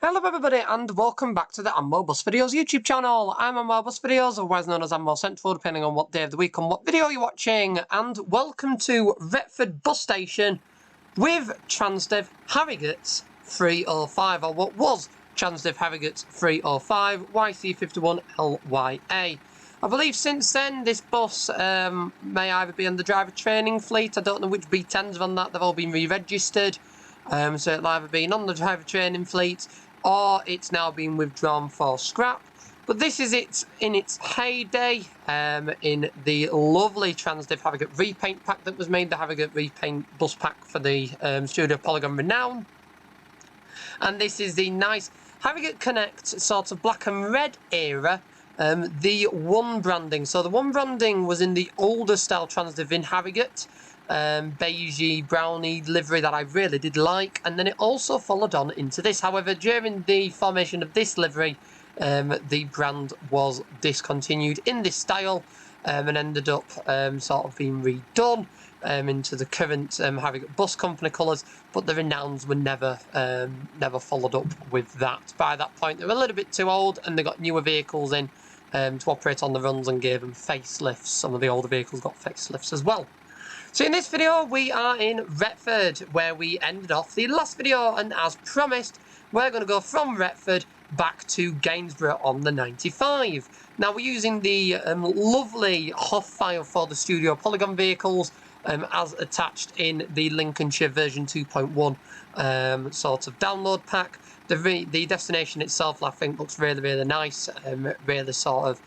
Hello everybody and welcome back to the Amobus Videos YouTube channel. I'm Amobus Videos, otherwise known as Ammo Central, depending on what day of the week and what video you're watching. And welcome to Retford bus station with Transdev Harrogate's 305, or what was Transdev Harrogate's 305 YC51LYA. I believe since then this bus may either be on the driver training fleet. I don't know which B10s are on that, they've all been re-registered. So it'll either been on the driver training fleet or it's now been withdrawn for scrap. But this is it in its heyday, in the lovely Transdev Harrogate repaint pack that was made, the Harrogate repaint bus pack for the Studio Polygon Renown. And this is the nice Harrogate Connect sort of black and red era, the one branding. So the one branding was in the older style Transdev in Harrogate, beigey, browny livery that I really did like, and then it also followed on into this. However, during the formation of this livery, the brand was discontinued in this style, and ended up sort of being redone into the current Harrogate Bus Company colours, but the Renowns were never followed up with that. By that point, they were a little bit too old, and they got newer vehicles in to operate on the runs and gave them facelifts. Some of the older vehicles got facelifts as well. So in this video, we are in Retford, where we ended off the last video, and as promised, we're going to go from Retford back to Gainsborough on the 95. Now, we're using the lovely HOF file for the Studio Polygon vehicles, as attached in the Lincolnshire version 2.1 sort of download pack. The destination itself, I think, looks really, really nice, really sort of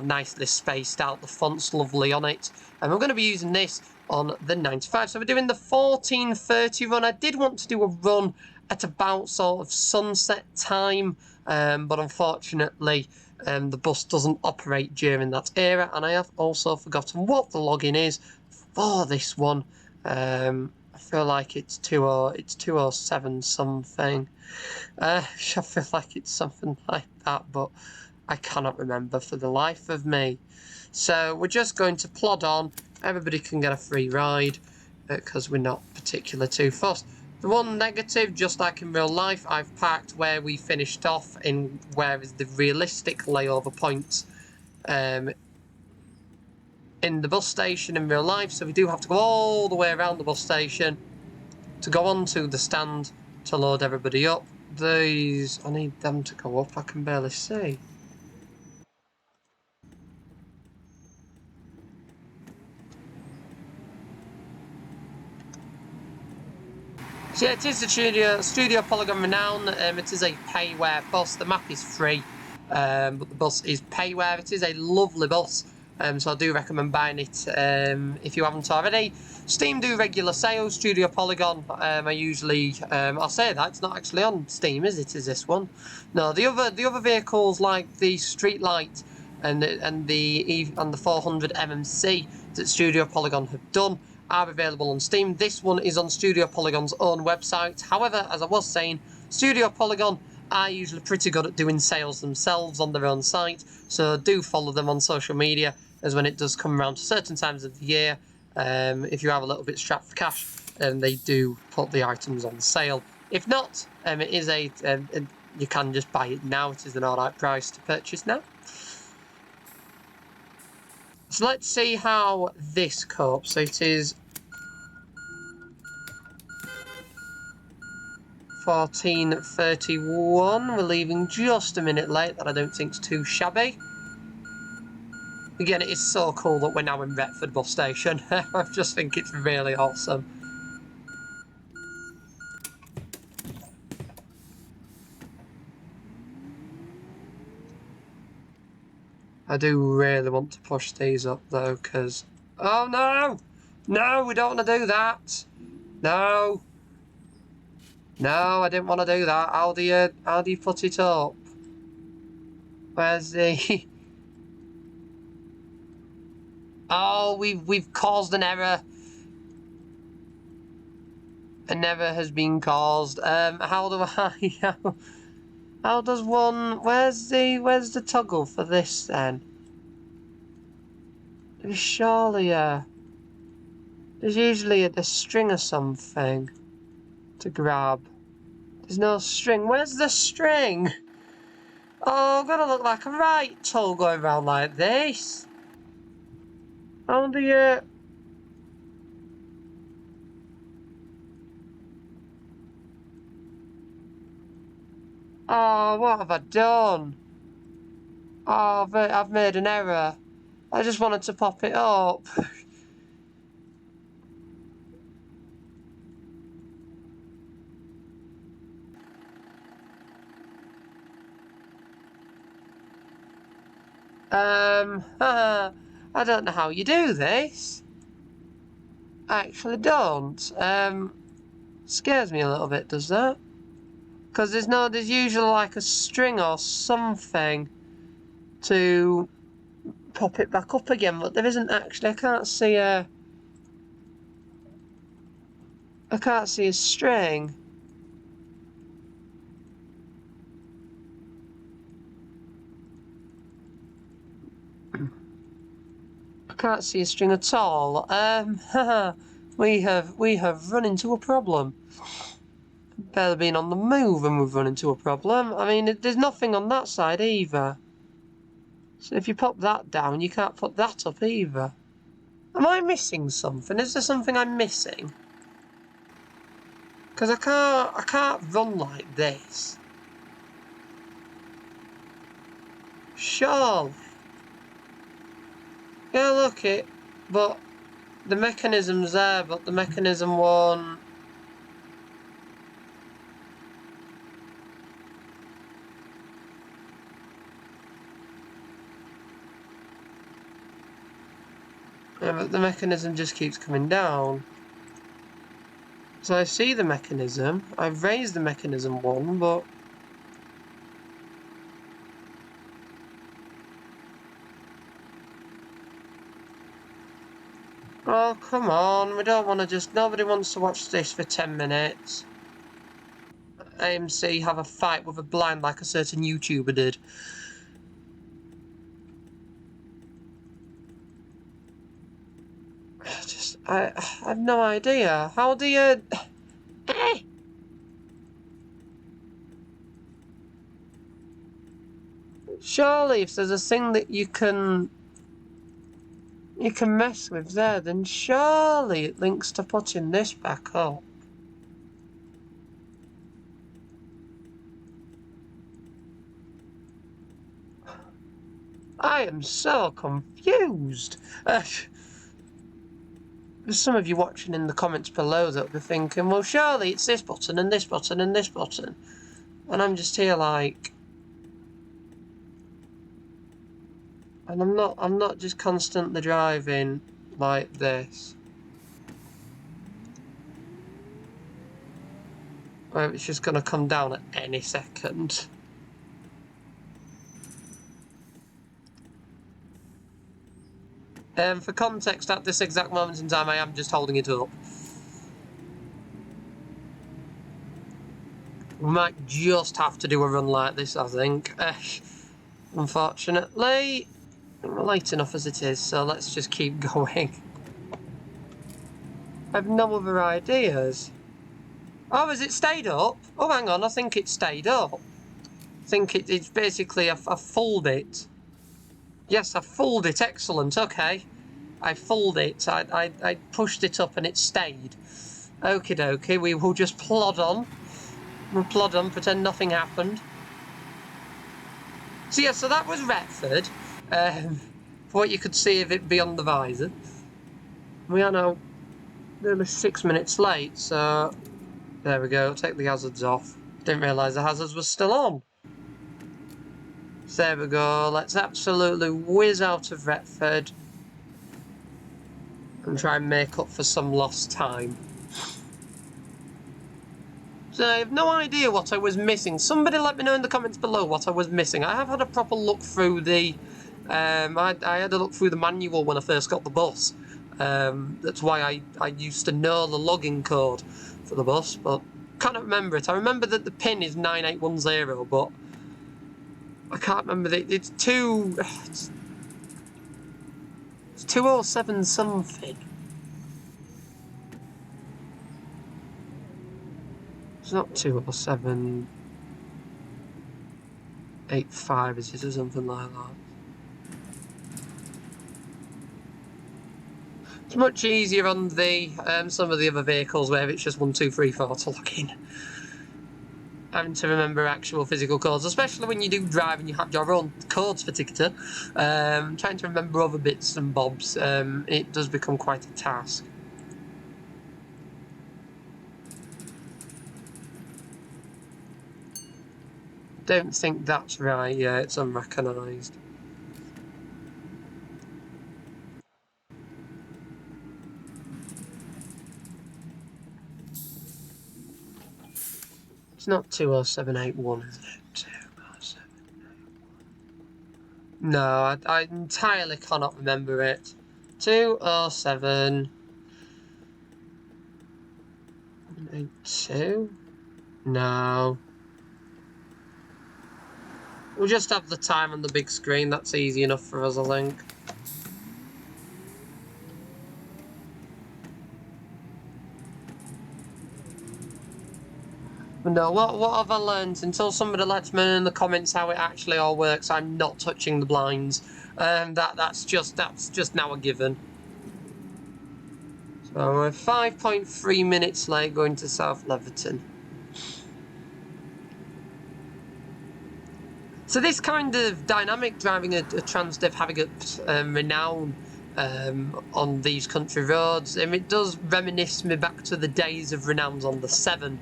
nicely spaced out. The font's lovely on it, and we're going to be using this on the 95. So we're doing the 14:30 run. I did want to do a run at about sort of sunset time, but unfortunately the bus doesn't operate during that era, and I have also forgotten what the login is for this one. I feel like it's 207 something. I feel like it's something like that, but I cannot remember for the life of me. So we're just going to plod on. Everybody can get a free ride because we're not particularly too fussed. The one negative, just like in real life, I've parked where we finished off in where is the realistic layover points in the bus station in real life. So we do have to go all the way around the bus station to go onto the stand to load everybody up. These, I need them to go up, I can barely see. So yeah, it is the Studio Polygon Renown. It is a payware bus. The map is free, but the bus is payware. It is a lovely bus, so I do recommend buying it if you haven't already. Steam do regular sales. Studio Polygon, I usually, I'll say that, it's not actually on Steam, is it? Is this one? No, the other vehicles like the Streetlight and the 400 MMC that Studio Polygon have done are available on Steam. This one is on Studio Polygon's own website. However, as I was saying, Studio Polygon are usually pretty good at doing sales themselves on their own site, so do follow them on social media, as when it does come around to certain times of the year, if you have a little bit strapped for cash, they do put the items on sale. If not, it is you can just buy it now. It is an alright price to purchase now. So let's see how this copes. So it is 14:31. We're leaving just a minute late. That I don't think's too shabby. Again, it is so cool that we're now in Retford bus station. I just think it's really awesome. I do really want to push these up though, because... Oh no! No, we don't want to do that! No! No, I didn't want to do that. How do you put it up? Where's the... Oh, we've caused an error. An error has been caused. How do I... How does one... Where's the toggle for this then? There's surely a... There's usually a string or something to grab. There's no string. Where's the string? Oh, I'm gonna look like a right tool going around like this. How do you... Oh, what have I done? Oh, I've made an error. I just wanted to pop it up. I don't know how you do this. I actually don't. Scares me a little bit, does that? Because there's usually like a string or something to pop it back up again, but there isn't actually. I can't see a string. I can't see a string at all. We have run into a problem. Barely been on the move and we've run into a problem. I mean, there's nothing on that side either. So if you pop that down, you can't put that up either. Am I missing something? Is there something I'm missing? Because I can't run like this. Surely. Yeah, look it. But the mechanism's there, but the mechanism won't... Yeah, but the mechanism just keeps coming down. So I see the mechanism. I've raised the mechanism one, but... Oh, come on. We don't want to just... Nobody wants to watch this for 10 minutes. AMC have a fight with a blind like a certain YouTuber did. I have no idea. How do you... Surely if there's a thing that you can mess with there, then surely it links to putting this back up. I am so confused. There's some of you watching in the comments below that'll be thinking, well, surely it's this button and this button and this button. And I'm just here like... And I'm not just constantly driving like this. Where it's just going to come down at any second. For context, at this exact moment in time, I am just holding it up. We might just have to do a run like this, I think. Unfortunately, we're late enough as it is, so let's just keep going. I have no other ideas. Oh, has it stayed up? Oh, hang on, I think it stayed up. I think it's basically, I fooled it. Yes, I fooled it, excellent, okay. I fooled it, I pushed it up and it stayed. Okie dokie, we will just plod on. We'll plod on, pretend nothing happened. So yeah, so that was Retford. For what you could see of it beyond the visor. We are now nearly 6 minutes late, so... There we go, take the hazards off. Didn't realise the hazards were still on. So there we go, let's absolutely whiz out of Retford. And try and make up for some lost time. So I have no idea what I was missing. Somebody let me know in the comments below what I was missing. I have had a proper look through the... I had a look through the manual when I first got the bus. That's why I used to know the login code for the bus, but can't remember it. I remember that the pin is 9810, but I can't remember it's 207 something. It's not 207.85, is it, or something like that? It's much easier on the some of the other vehicles where it's just 1, 2, 3, 4 to lock in. Having to remember actual physical codes, especially when you do drive and you have your own codes for ticketer. Trying to remember other bits and bobs, it does become quite a task. Don't think that's right. Yeah, it's unrecognised. It's not 20781, is it? 20781. No, I entirely cannot remember it. 20782? No. We'll just have the time on the big screen. That's easy enough for us, I think. But no, what have I learned? Until somebody lets me know in the comments how it actually all works, I'm not touching the blinds. That's just now a given. So we're 5.3 minutes late going to South Leverton. So this kind of dynamic, driving a Transdev Harrogate Renown on these country roads, it does reminisce me back to the days of Renowns on the 7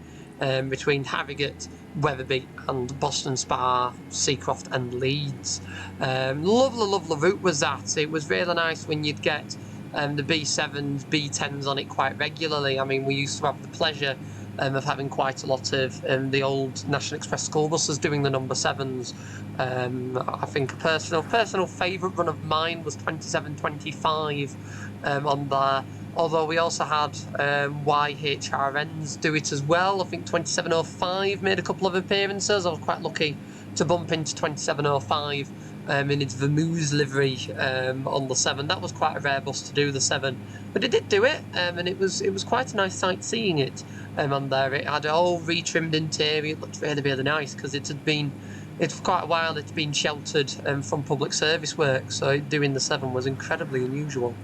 between Harrogate, Wetherby and Boston Spa, Seacroft and Leeds. Lovely route was that. It was really nice when you'd get the B7s, B10s on it quite regularly. I mean, we used to have the pleasure of having quite a lot of the old National Express school buses doing the number 7s. I think a personal favourite run of mine was 2725 on there. Although we also had YHRNs do it as well. I think 2705 made a couple of appearances. I was quite lucky to bump into 2705 in its Vermouth livery on the 7. That was quite a rare bus to do the 7, but it did do it, and it was quite a nice sight seeing it on there. It had a whole retrimmed interior. It looked really nice because it's for quite a while it's been sheltered from public service work, so doing the 7 was incredibly unusual.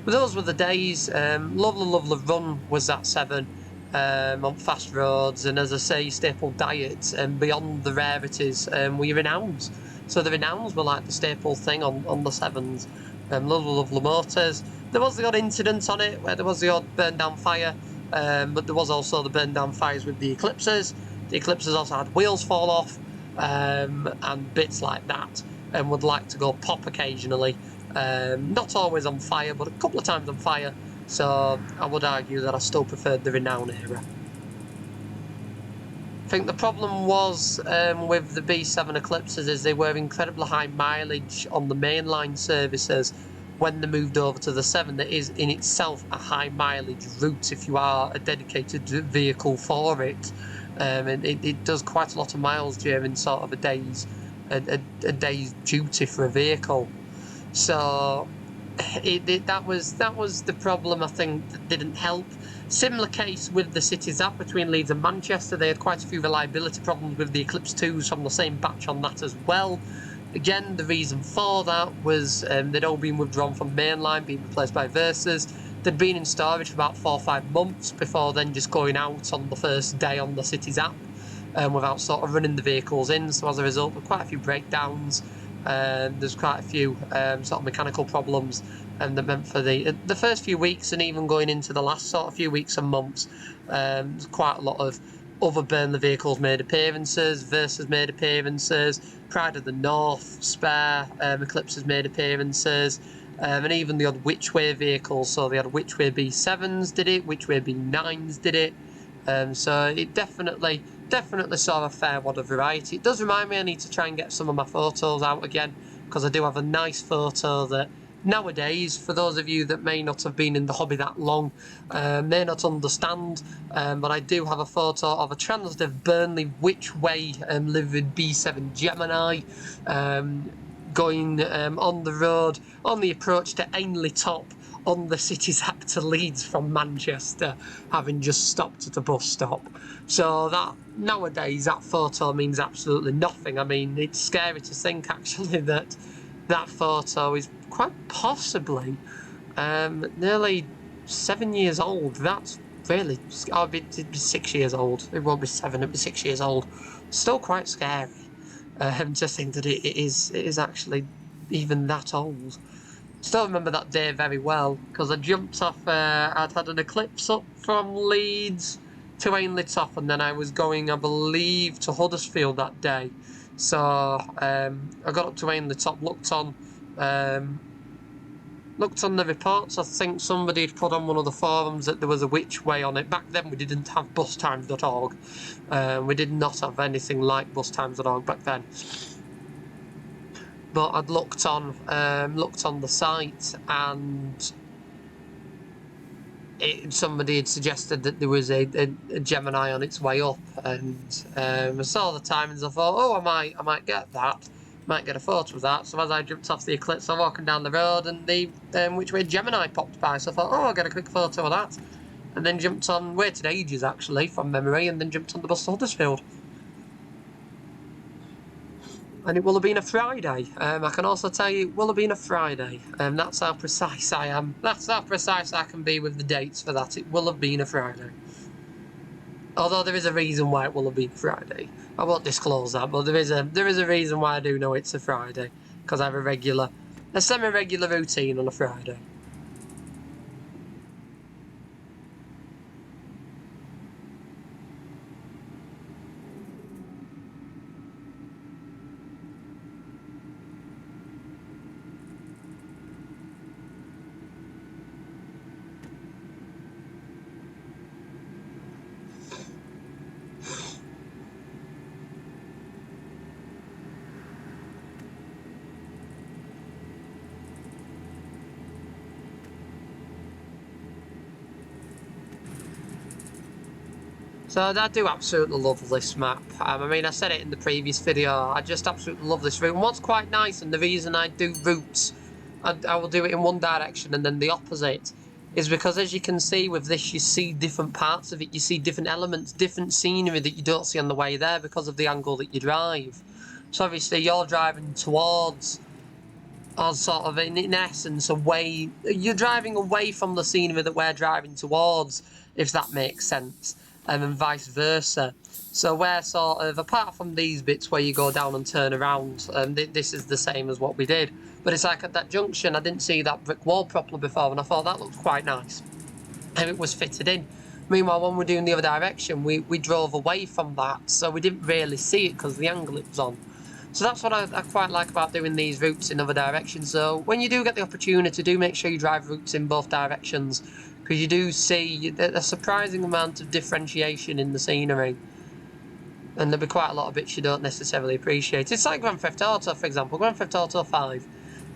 But those were the days. Lovely run was that 7 on fast roads, and as I say, staple diet, and beyond the rarities were your Renowns. So the Renowns were like the staple thing on the 7s. Lovely motors. There was the odd incident on it where there was the odd burn down fire, but there was also the burn down fires with the Eclipses. The Eclipses also had wheels fall off and bits like that, and would like to go pop occasionally. Not always on fire, but a couple of times on fire. So I would argue that I still preferred the Renown era. I think the problem was with the B7 Eclipses is they were incredibly high mileage on the mainline services. When they moved over to the 7, that is in itself a high mileage route if you are a dedicated vehicle for it. And it does quite a lot of miles during sort of a day's duty for a vehicle. So that was the problem, I think, that didn't help. Similar case with the Cities app between Leeds and Manchester. They had quite a few reliability problems with the Eclipse 2s from the same batch on that as well. Again, the reason for that was they'd all been withdrawn from mainline, being replaced by Versas. They'd been in storage for about 4 or 5 months before then just going out on the first day on the Cities app without sort of running the vehicles in. So as a result of quite a few breakdowns, there's quite a few sort of mechanical problems, and that meant for the first few weeks and even going into the last sort of few weeks and months, there's quite a lot of other Burnley vehicles made appearances. Versas made appearances. Pride of the North spare Eclipses made appearances, and even the odd Whichway vehicles. So the odd Whichway B7s did it, Whichway B9s did it. So it definitely saw a fair wad of variety. It does remind me I need to try and get some of my photos out again, because I do have a nice photo that nowadays, for those of you that may not have been in the hobby that long, may not understand, but I do have a photo of a Transdev Burnley Whichway living B7 Gemini going on the road on the approach to Ainley Top on the City's app to Leeds from Manchester, having just stopped at a bus stop. So that nowadays that photo means absolutely nothing. I mean, it's scary to think actually that that photo is quite possibly nearly 7 years old. That's really, it'd be 6 years old. It won't be 7, it'd be 6 years old. Still quite scary to think that it is actually even that old. Still remember that day very well, because I jumped off, I'd had an eclipse up from Leeds to Ainley Top, and then I was going, I believe, to Huddersfield that day. So I got up to Ainley Top, looked on the reports. I think somebody had put on one of the forums that there was a which way on it. Back then we didn't have bustimes.org. We did not have anything like bustimes.org back then. But I'd looked on the site, and somebody had suggested that there was a Gemini on its way up, and I saw the timings. I thought, oh, I might get that, might get a photo of that. So as I jumped off the eclipse, I'm walking down the road, and the which way Gemini popped by. So I thought, oh, I'll get a quick photo of that, and then jumped on, waited ages actually from memory, and then jumped on the bus to Huddersfield. And it will have been a Friday. I can also tell you it will have been a Friday. That's how precise I am. That's how precise I can be with the dates for that. It will have been a Friday. Although there is a reason why it will have been Friday. I won't disclose that, but there is a reason why I do know it's a Friday. Because I have a semi-regular routine on a Friday. So I do absolutely love this map. I mean, I said it in the previous video, I just absolutely love this route. And what's quite nice, and the reason I do routes, I will do it in one direction and then the opposite, is because as you can see with this, you see different parts of it, you see different elements, different scenery that you don't see on the way there because of the angle that you drive. So obviously you're driving towards, or sort of in essence, you're driving away from the scenery that we're driving towards, if that makes sense. And vice versa. So we're sort of, apart from these bits where you go down and turn around, this is the same as what we did. But it's like at that junction, I didn't see that brick wall properly before, and I thought that looked quite nice. And it was fitted in. Meanwhile, when we're doing the other direction, we drove away from that, so we didn't really see it because the angle it was on. So that's what I quite like about doing these routes in other directions. So when you do get the opportunity, do make sure you drive routes in both directions, because you do see a surprising amount of differentiation in the scenery. And there'll be quite a lot of bits you don't necessarily appreciate. It's like Grand Theft Auto, for example, Grand Theft Auto 5,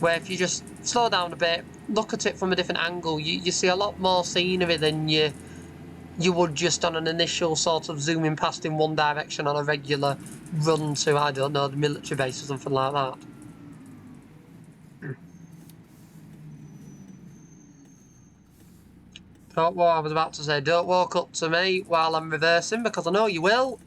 where if you just slow down a bit, look at it from a different angle, you see a lot more scenery than you would just on an initial sort of zooming past in one direction on a regular run to, I don't know, the military base or something like that. What I was about to say, don't walk up to me while I'm reversing, because I know you will.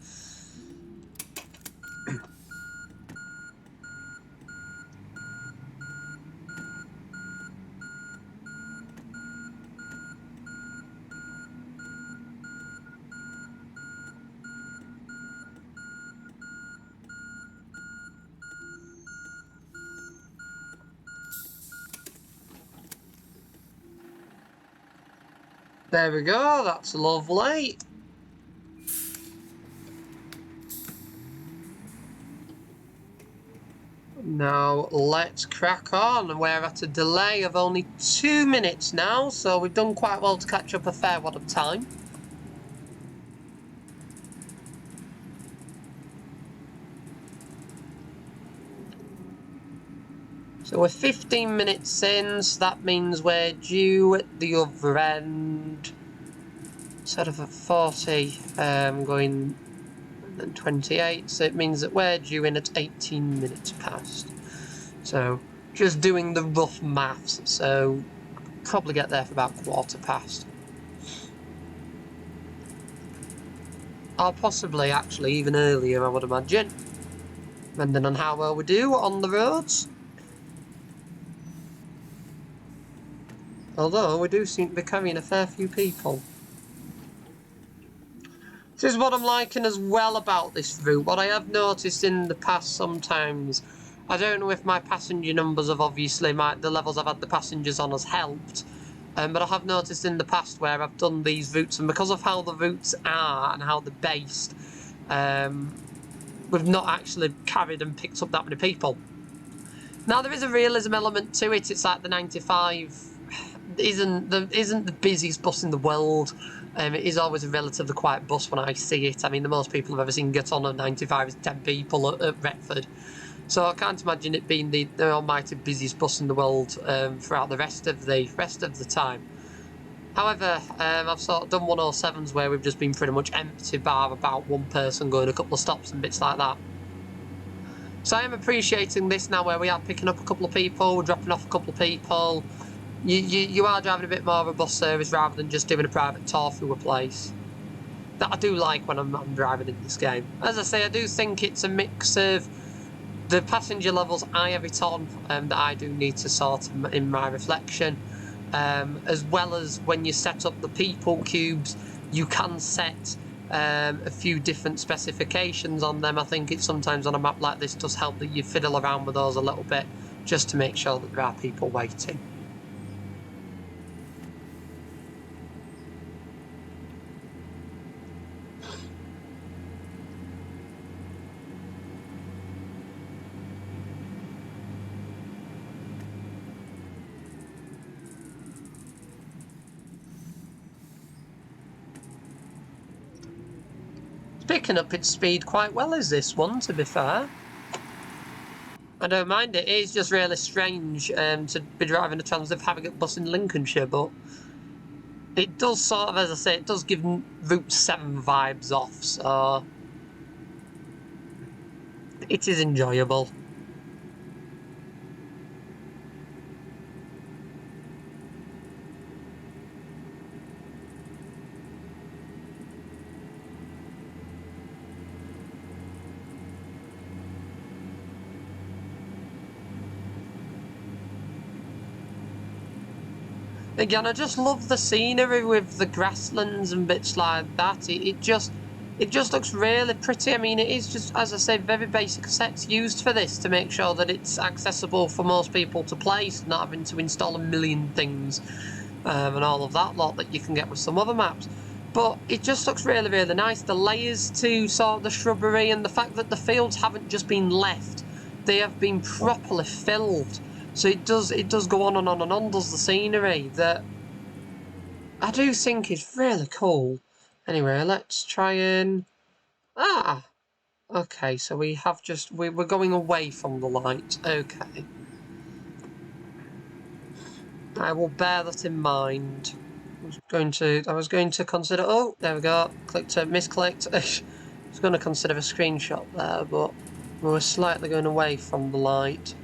There we go, that's lovely. Now let's crack on. We're at a delay of only 2 minutes now, so we've done quite well to catch up a fair wad of time. So we're 15 minutes in, so that means we're due at the other end. Instead of a 40, going and 28, so it means that we're due in at 18 minutes past. So just doing the rough maths. So probably get there for about 1:15. Or possibly, actually, even earlier, I would imagine. Depending on how well we do on the roads. Although, we do seem to be carrying a fair few people. This is what I'm liking as well about this route. What I have noticed in the past sometimes, I don't know if my passenger numbers have obviously, the levels I've had the passengers on has helped. But I have noticed in the past where I've done these routes, and because of how the routes are and how they're based, we've not actually carried and picked up that many people. Now, there is a realism element to it. It's like the 95 isn't the busiest bus in the world. It is always a relatively quiet bus when I see it. I mean, the most people I've ever seen get on a 95 is 10 people at Retford. So I can't imagine it being the almighty busiest bus in the world throughout the rest of the time. However, I've sort of done 107s where we've just been pretty much empty, bar about one person going a couple of stops and bits like that. So I am appreciating this now where we are picking up a couple of people, we're dropping off a couple of people. You are driving a bit more of a bus service rather than just doing a private tour through a place. That I do like when I'm driving in this game. As I say, I do think it's a mix of the passenger levels I have it on that I do need to sort in my reflection, as well as when you set up the people cubes, you can set a few different specifications on them. I think it's sometimes on a map like this does help that you fiddle around with those a little bit just to make sure that there are people waiting. Picking up its speed quite well is this one, to be fair. I don't mind it. It is just really strange to be driving a transit Harrogate bus in Lincolnshire, but it does sort of, as I say, it does give Route 7 vibes off, so it is enjoyable. Again, I just love the scenery with the grasslands and bits like that. It just looks really pretty. I mean, it is just, as I say, very basic sets used for this to make sure that it's accessible for most people to play, so not having to install a million things and all of that lot that you can get with some other maps. But it just looks really, really nice. The layers to sort of the shrubbery and the fact that the fields haven't just been left, they have been properly filled. So it does go on and on and on, does the scenery, that I do think is really cool. Anyway, let's try and... okay, so we have just... We're going away from the light. Okay. I will bear that in mind. I was going to consider... Oh, there we go. Misclicked. I was going to consider a screenshot there, but we were slightly going away from the light.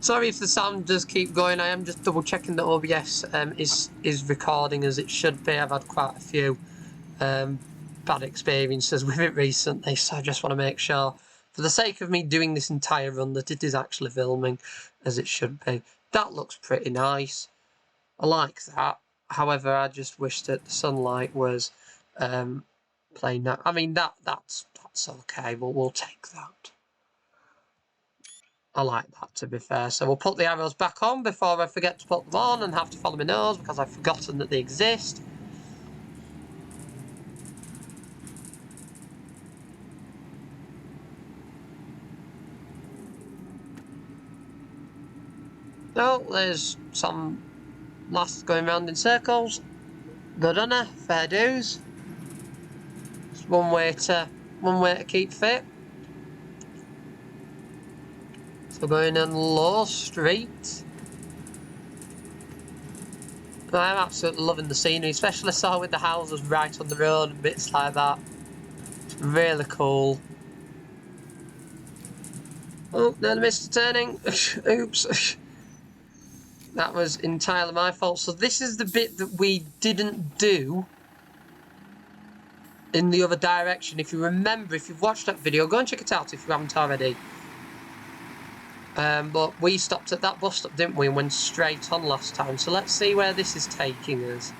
Sorry if the sound does keep going. I am just double checking that OBS is recording as it should be. I've had quite a few bad experiences with it recently, so I just want to make sure, for the sake of me doing this entire run, that it is actually filming as it should be. That looks pretty nice. I like that. However, I just wish that the sunlight was playing that. I mean, that's okay. We'll take that. I like that, to be fair. So we'll put the arrows back on before I forget to put them on and have to follow my nose because I've forgotten that they exist. Oh, there's some lass going round in circles. Good on her, fair dues. It's one way to keep fit. So going in Law Street. I'm absolutely loving the scenery, especially so with the houses right on the road and bits like that. It's really cool. Oh, then I missed a turning. Oops. That was entirely my fault. So this is the bit that we didn't do in the other direction. If you remember, if you've watched that video, go and check it out if you haven't already. But we stopped at that bus stop, didn't we, and went straight on last time. So let's see where this is taking us.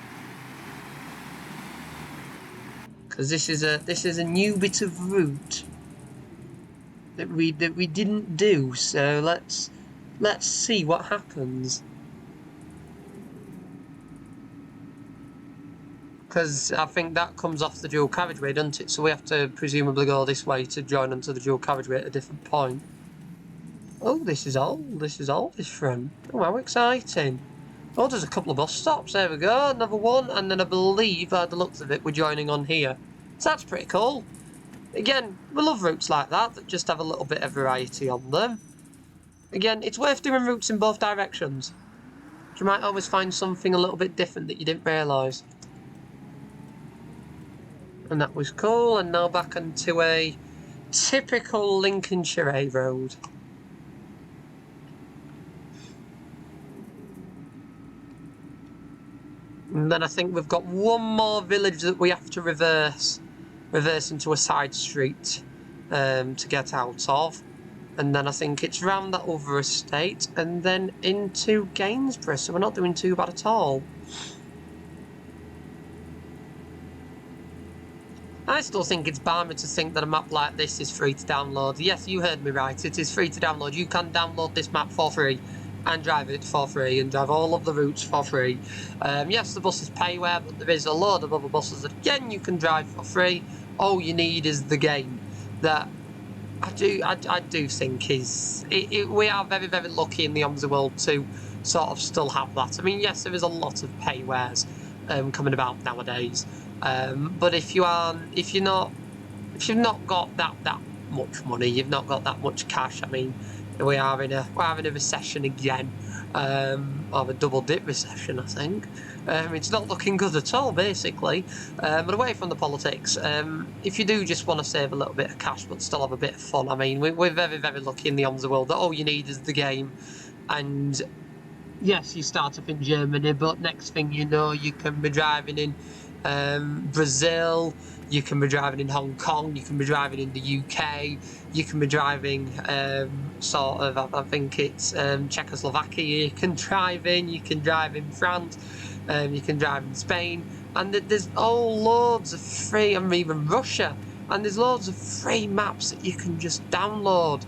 Because this is a new bit of route that we didn't do. So let's see what happens. Because I think that comes off the dual carriageway, doesn't it? So we have to presumably go this way to join onto the dual carriageway at a different point. Oh, this is all different. Oh, how exciting. Oh, there's a couple of bus stops. There we go, another one. And then I believe, by the looks of it, we're joining on here. So that's pretty cool. Again, we love routes like that just have a little bit of variety on them. Again, it's worth doing routes in both directions. You might always find something a little bit different that you didn't realise. And that was cool. And now back onto a typical Lincolnshire A road. And then I think we've got one more village that we have to reverse into a side street to get out of. And then I think it's round that other estate and then into Gainsborough. So we're not doing too bad at all. I still think it's balmy to think that a map like this is free to download. Yes, you heard me right. It is free to download. You can download this map for free and drive it for free and drive all of the routes for free. Yes, the buses payware, but there is a load of other buses that, again, you can drive for free. All you need is the game. That I do think is... we are very, very lucky in the Omsi world to sort of still have that. I mean, yes, there is a lot of paywares coming about nowadays. But if you've not got that much money, you've not got that much cash. I mean, we're having a recession again, or a double dip recession, I think. It's not looking good at all, basically. But away from the politics, if you do just want to save a little bit of cash but still have a bit of fun, I mean, we're very, very lucky in the Omsi world that all you need is the game, and yes, you start up in Germany, but next thing you know, you can be driving in Brazil, you can be driving in Hong Kong, you can be driving in the UK, you can be driving I think it's Czechoslovakia, you can drive in France, you can drive in Spain, and there's loads of free, and even Russia, and there's loads of free maps that you can just download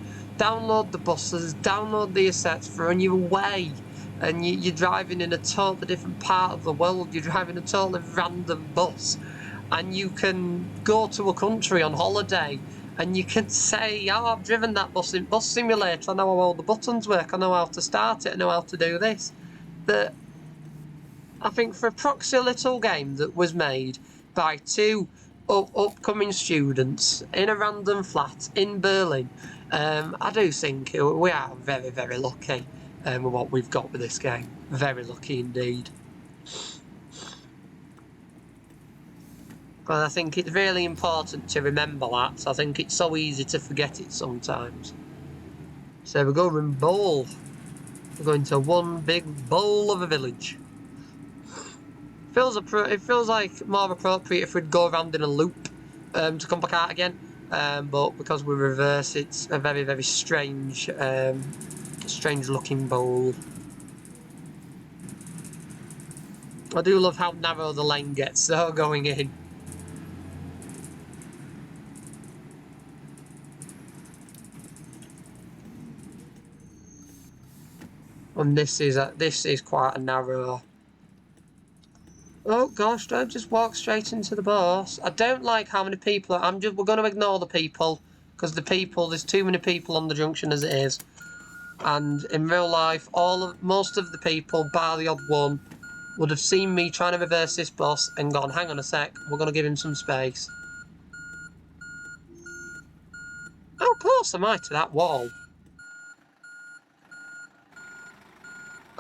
the buses, download the assets for when you're away. And you're driving in a totally different part of the world, you're driving a totally random bus, and you can go to a country on holiday, and you can say, oh, I've driven that bus in Bus Simulator, I know how all the buttons work, I know how to start it, I know how to do this. That I think for a proxy little game that was made by two upcoming students in a random flat in Berlin, I do think we are very, very lucky. With what we've got with this game. Very lucky indeed. And I think it's really important to remember that. I think it's so easy to forget it sometimes. So we're going bowl. We're going to one big bowl of a village. It feels like more appropriate if we'd go around in a loop to come back out again. But because we reverse, it's a very, very strange looking bowl. I do love how narrow the lane gets though going in. And this is quite a narrow. Oh gosh, don't just walk straight into the bus. I don't like how many people we're going to ignore the people, because there's too many people on the junction as it is. And in real life, most of the people, bar the odd one, would have seen me trying to reverse this bus and gone, hang on a sec, we're going to give him some space. How close am I to that wall?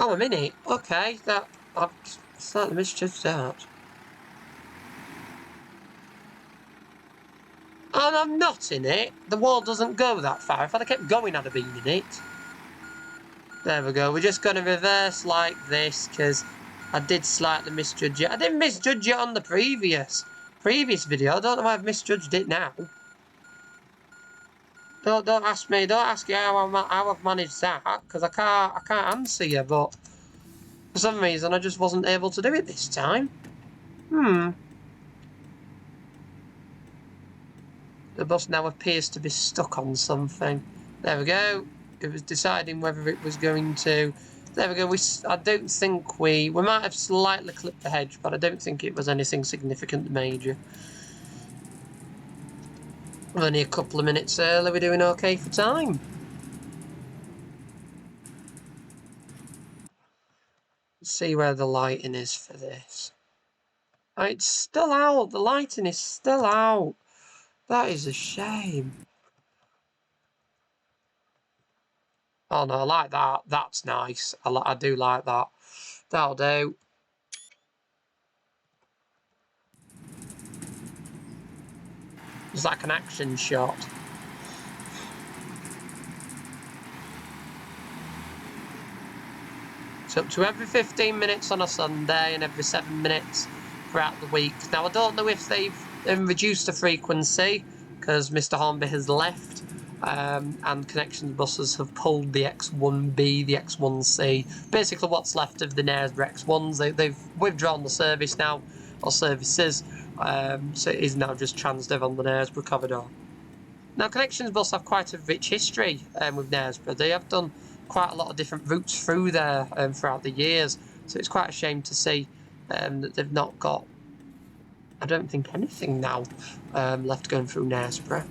Oh, I'm in it. Okay, I've slightly misjudged that. And I'm not in it. The wall doesn't go that far. If I'd have kept going, I'd have been in it. There we go. We're just going to reverse like this, because I did slightly misjudge it. I didn't misjudge it on the previous video. I don't know why I've misjudged it now. Don't ask me. Don't ask you how I've managed that, because I can't answer you. But for some reason, I just wasn't able to do it this time. The bus now appears to be stuck on something. There we go. It was deciding whether it was going to... There we go. I don't think we might have slightly clipped the hedge, but I don't think it was anything significant major. We're only a couple of minutes early. We're doing okay for time. Let's see where the lighting is for this. Oh, it's still out. The lighting is still out. That is a shame. Oh no, I like that. That's nice. I do like that. That'll do. It's like an action shot. It's up to every 15 minutes on a Sunday and every 7 minutes throughout the week. Now, I don't know if they've reduced the frequency because Mr. Hornby has left and Connections buses have pulled the X1B, the X1C. Basically, what's left of the Knaresborough X1s. They've withdrawn the service now, or services, so it is now just Transdev on the Knaresborough corridor. Now, Connections bus have quite a rich history with Knaresborough. They have done quite a lot of different routes through there throughout the years, so it's quite a shame to see that they've not got, I don't think, anything now left going through Knaresborough.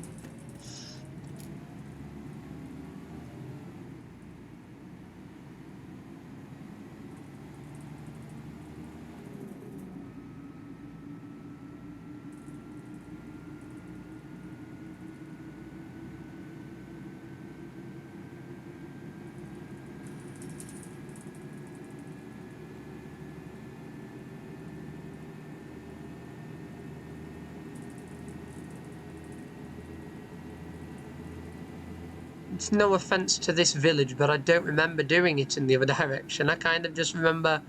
It's no offence to this village, but I don't remember doing it in the other direction. I kind of just remember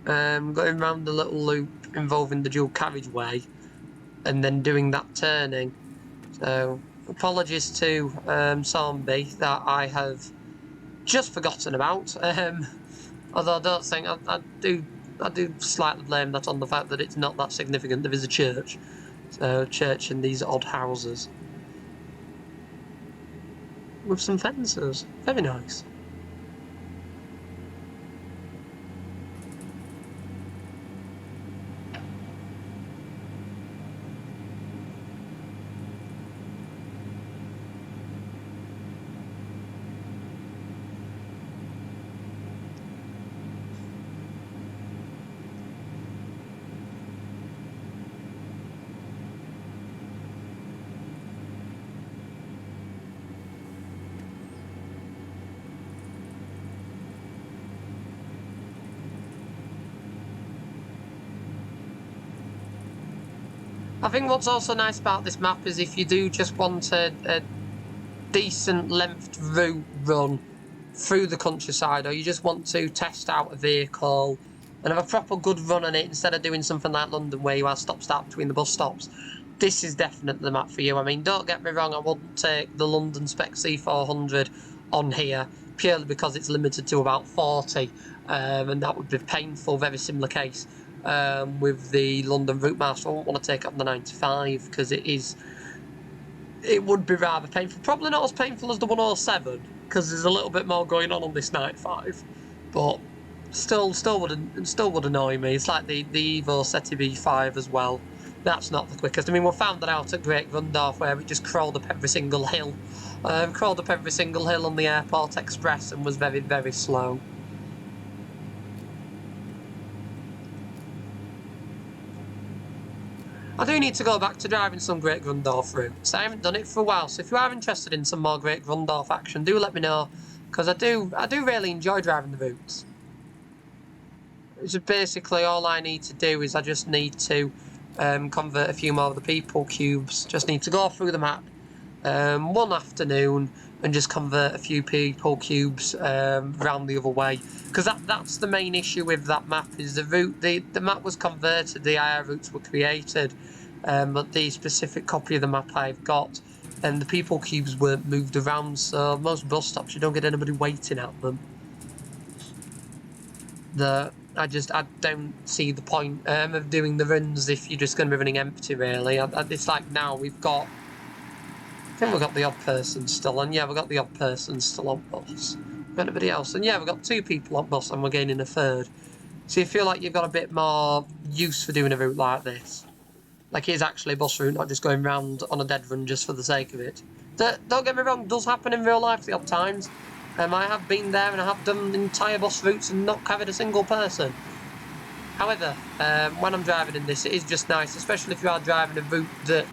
going round the little loop involving the dual carriageway and then doing that turning. So, apologies to Sornby that I have just forgotten about. Although I don't think I do slightly blame that on the fact that it's not that significant. There is a church, so church in these odd houses with some fences. Very nice. I think what's also nice about this map is if you do just want a decent length route run through the countryside, or you just want to test out a vehicle and have a proper good run on it instead of doing something like London where you have stop-start between the bus stops, this is definitely the map for you. I mean, don't get me wrong, I wouldn't take the London Spec C400 on here purely because it's limited to about 40, and that would be painful. Very similar case with the London Route Master. I wouldn't want to take it on the 95 because it would be rather painful. Probably not as painful as the 107 because there's a little bit more going on this 95, but still would annoy me. It's like the Evo SETI V5 as well. That's not the quickest. I mean, we found that out at Great Rundorf where it just crawled up every single hill. Crawled up every single hill on the Airport Express and was very, very slow. I do need to go back to driving some Great Rundorf routes. I haven't done it for a while, so if you are interested in some more Great Rundorf action, do let me know. because I do really enjoy driving the routes. It's just basically all I need to do is I just need to convert a few more of the people cubes. Just need to go through the map one afternoon and just convert a few people cubes round the other way, because that's the main issue with that map. Is the route the map was converted, the IR routes were created, but the specific copy of the map I've got and the people cubes weren't moved around, so most bus stops you don't get anybody waiting at them. I don't see the point of doing the runs if you're just going to be running empty, really. It's like now we've got, I think we've got the odd person still on. Yeah, we've got the odd person still on bus. Anybody else? And yeah, we've got 2 people on bus and we're gaining a 3rd. So you feel like you've got a bit more use for doing a route like this. Like it is actually a bus route, not just going round on a dead run just for the sake of it. Don't get me wrong, it does happen in real life the odd times. I have been there and I have done entire bus routes and not carried a single person. However, when I'm driving in this, it is just nice, especially if you are driving a route that,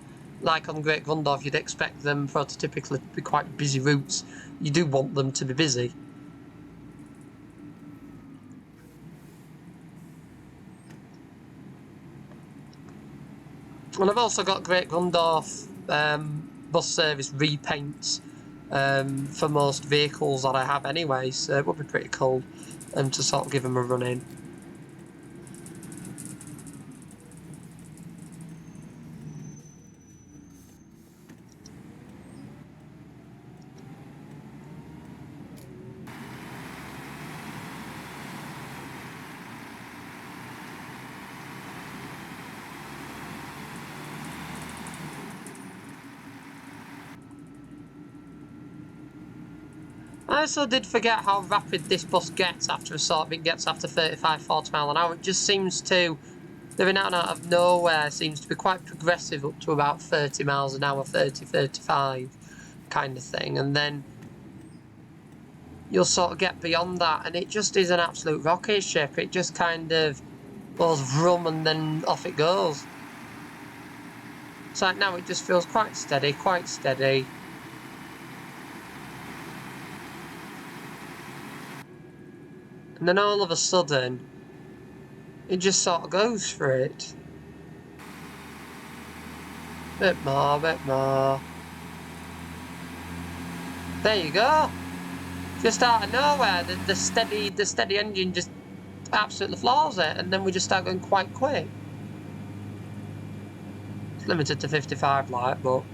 like on Great Grundorf, you'd expect them prototypically to be quite busy routes. You do want them to be busy. And I've also got Great Grundorf bus service repaints for most vehicles that I have anyway, so it would be pretty cool to sort of give them a run in. I also did forget how rapid this bus gets after a sort of it gets after 35-40 mile an hour. It just seems to, the Renown out of nowhere seems to be quite progressive up to about 30 miles an hour, 30, 35 kind of thing. And then you'll sort of get beyond that and it just is an absolute rocket ship. It just kind of goes vroom and then off it goes. So like now it just feels quite steady, quite steady. And then all of a sudden, it just sort of goes for it. Bit more, bit more. There you go. Just out of nowhere, the steady engine just absolutely floors it, and then we just start going quite quick. It's limited to 55 like, but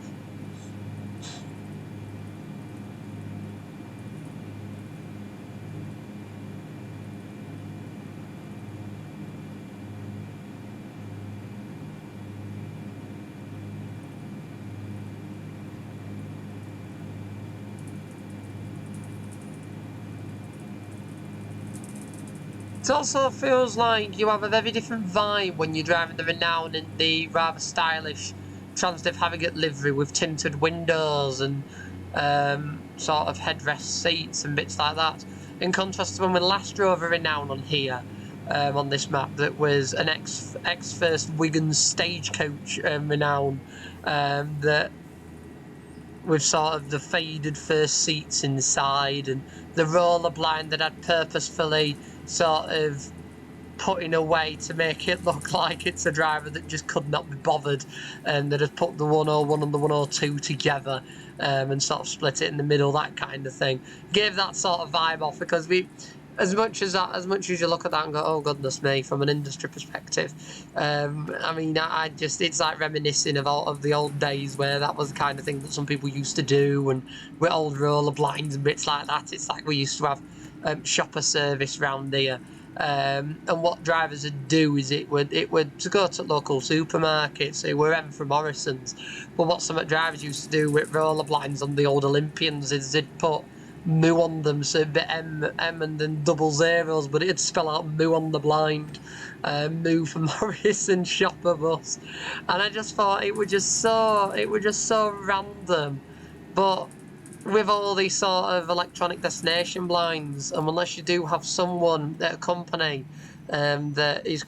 it also feels like you have a very different vibe when you're driving the Renown in the rather stylish Transdev Harrogate livery with tinted windows and sort of headrest seats and bits like that. In contrast to when we last drove a Renown on here, on this map, that was an ex-First Wiggins stagecoach Renown, that with sort of the faded first seats inside and the roller blind that I'd purposefully sort of put in a way to make it look like it's a driver that just could not be bothered, and that had put the 101 and the 102 together and sort of split it in the middle, that kind of thing. Gave that sort of vibe off, because we, as much as you look at that and go, oh goodness me, from an industry perspective, I mean, I just, it's like reminiscing of the old days where that was the kind of thing that some people used to do, and with old roller blinds and bits like that. It's like we used to have shopper service round here, and what drivers would do is it would to go to local supermarkets. They were M for Morrison's, but what some drivers used to do with roller blinds on the old Olympians is they'd put moo on them, so it'd be M and then double zeros, but it'd spell out moo on the blind, moo for Morrison shopper bus, and I just thought it was just so random, but with all these sort of electronic destination blinds, and unless you do have someone at a company that is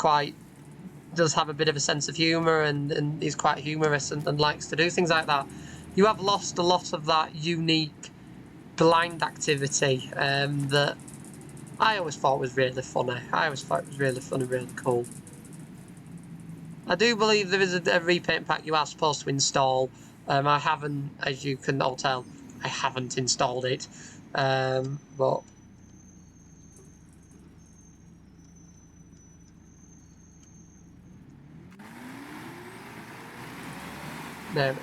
does have a bit of a sense of humour and is quite humorous and likes to do things like that, you have lost a lot of that unique blind activity that I always thought was really funny. I always thought it was really fun and really cool. I do believe there is a repaint pack you are supposed to install. I haven't, as you can all tell, I haven't installed it. But there we go.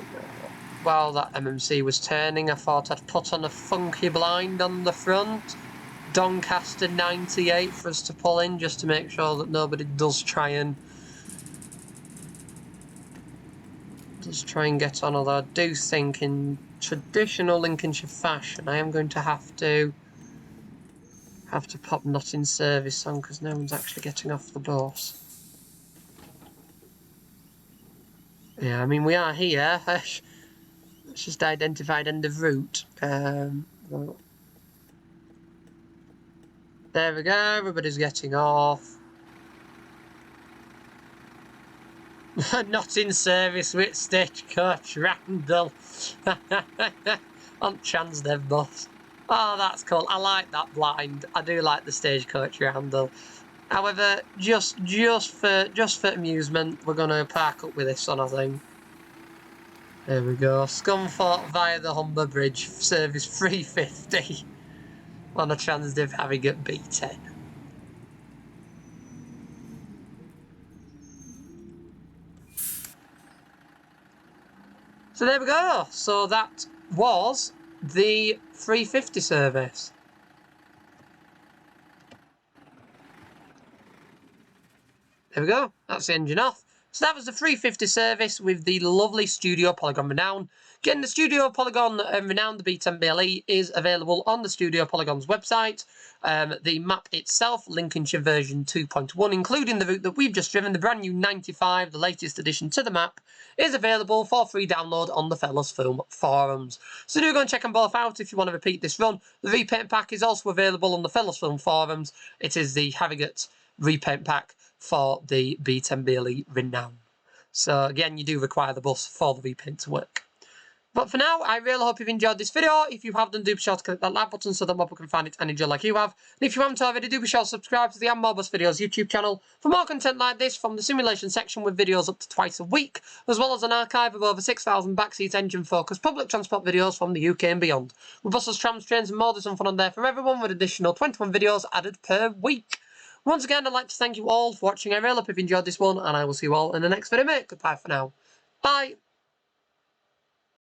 While that MMC was turning, I thought I'd put on a funky blind on the front. Doncaster 98 for us to pull in, just to make sure that nobody does try and get on. Although I do think in traditional Lincolnshire fashion, I am going to have to pop not in service on, because no one's actually getting off the bus. Yeah, I mean, we are here. It's just identified end of route. Well, there we go, everybody's getting off. Not in service with Stagecoach Randall. On chance they've both. Oh, that's cool. I like that blind. I do like the Stagecoach Randall. However, just for amusement, we're gonna park up with this one, I think. There we go. Scunthorpe via the Humber Bridge, service 350 on a Transdiv Harrogate B10. So there we go. So that was the 350 service. There we go. That's the engine off. So that was the 350 service with the lovely Studio Polygon Renown. Again, the Studio Polygon Renown, the B10BLE, is available on the Studio Polygon's website. The map itself, Lincolnshire version 2.1, including the route that we've just driven, the brand new 95, the latest addition to the map, is available for free download on the Fellas Film forums. So do go and check them both out if you want to repeat this run. The repaint pack is also available on the Fellas Film forums. It is the Harrogate repaint pack for the B10BLE Renown. So again, you do require the bus for the repaint to work. But for now, I really hope you've enjoyed this video. If you have, then do be sure to click that like button so that more people can find it and enjoy like you have. And if you haven't already, do be sure to subscribe to the More Bus Videos YouTube channel for more content like this from the simulation section with videos up to twice a week, as well as an archive of over 6,000 backseat engine-focused public transport videos from the UK and beyond. With buses, trams, trains and more, there's some fun on there for everyone with additional 21 videos added per week. Once again, I'd like to thank you all for watching. I really hope you've enjoyed this one, and I will see you all in the next video, mate. Goodbye for now. Bye.